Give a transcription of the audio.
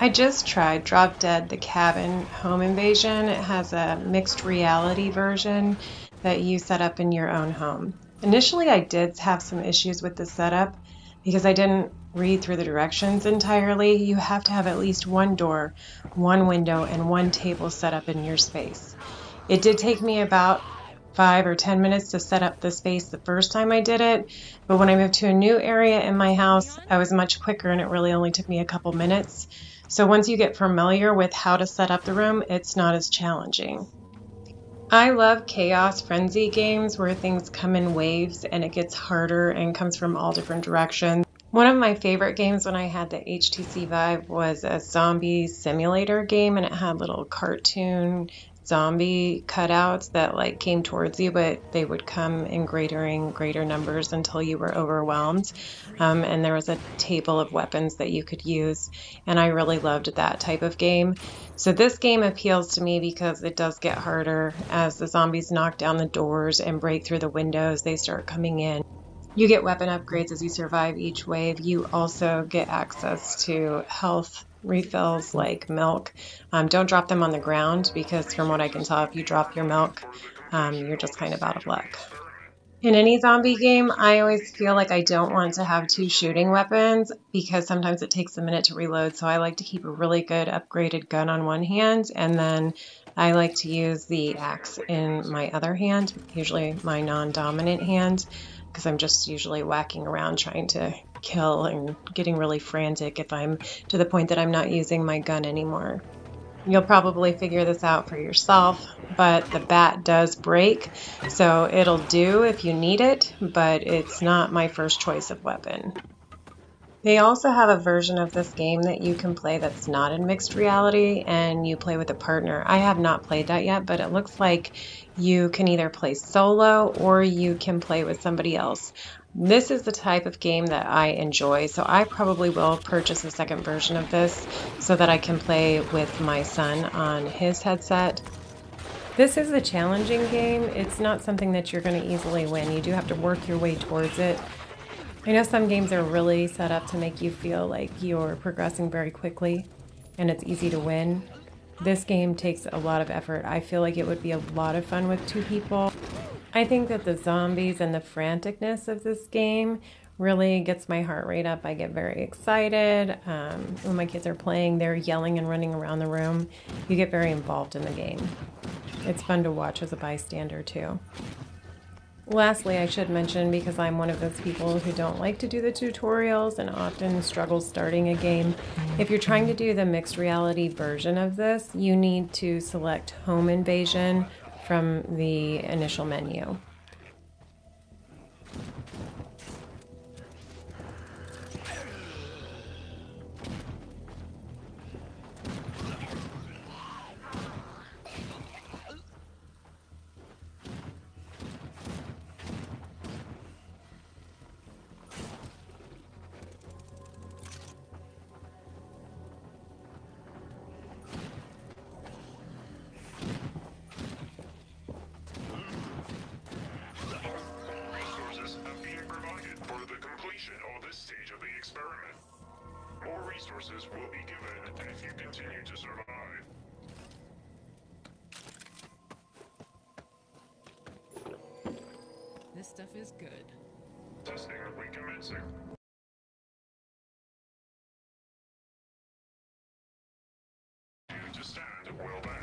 I just tried Drop Dead the Cabin Home Invasion. It has a mixed reality version that you set up in your own home. Initially, I did have some issues with the setup because I didn't read through the directions entirely. You have to have at least one door, one window, and one table set up in your space. It did take me about 5 or 10 minutes to set up the space the first time I did it, but when I moved to a new area in my house, I was much quicker and it really only took me a couple minutes. So once you get familiar with how to set up the room, it's not as challenging. I love chaos frenzy games where things come in waves and it gets harder and comes from all different directions. One of my favorite games when I had the HTC Vive was a zombie simulator game, and it had little cartoon zombie cutouts that like came towards you, but they would come in greater and greater numbers until you were overwhelmed. And there was a table of weapons that you could use, and I really loved that type of game. So this game appeals to me because it does get harder as the zombies knock down the doors and break through the windows. They start coming in. You get weapon upgrades as you survive each wave. You also get access to health refills like milk. Don't drop them on the ground because from what I can tell, if you drop your milk, you're just kind of out of luck. In any zombie game, I always feel like I don't want to have two shooting weapons because sometimes it takes a minute to reload. So I like to keep a really good upgraded gun on one hand, and then I like to use the axe in my other hand, usually my non-dominant hand, because I'm just usually whacking around trying to kill and getting really frantic if I'm to the point that I'm not using my gun anymore. You'll probably figure this out for yourself, but the bat does break, so it'll do if you need it, but it's not my first choice of weapon. They also have a version of this game that you can play that's not in mixed reality, and you play with a partner. I have not played that yet, but it looks like you can either play solo or you can play with somebody else. This is the type of game that I enjoy, so I probably will purchase a second version of this so that I can play with my son on his headset. This is a challenging game. It's not something that you're going to easily win. You do have to work your way towards it. I know some games are really set up to make you feel like you're progressing very quickly and it's easy to win. This game takes a lot of effort. I feel like it would be a lot of fun with two people. I think that the zombies and the franticness of this game really gets my heart rate up. I get very excited. When my kids are playing, they're yelling and running around the room. You get very involved in the game. It's fun to watch as a bystander too. Lastly, I should mention, because I'm one of those people who don't like to do the tutorials and often struggle starting a game, if you're trying to do the mixed reality version of this, you need to select Home Invasion from the initial menu. More resources will be given if you continue to survive. This stuff is good. Testing recommencing. You to stand well back.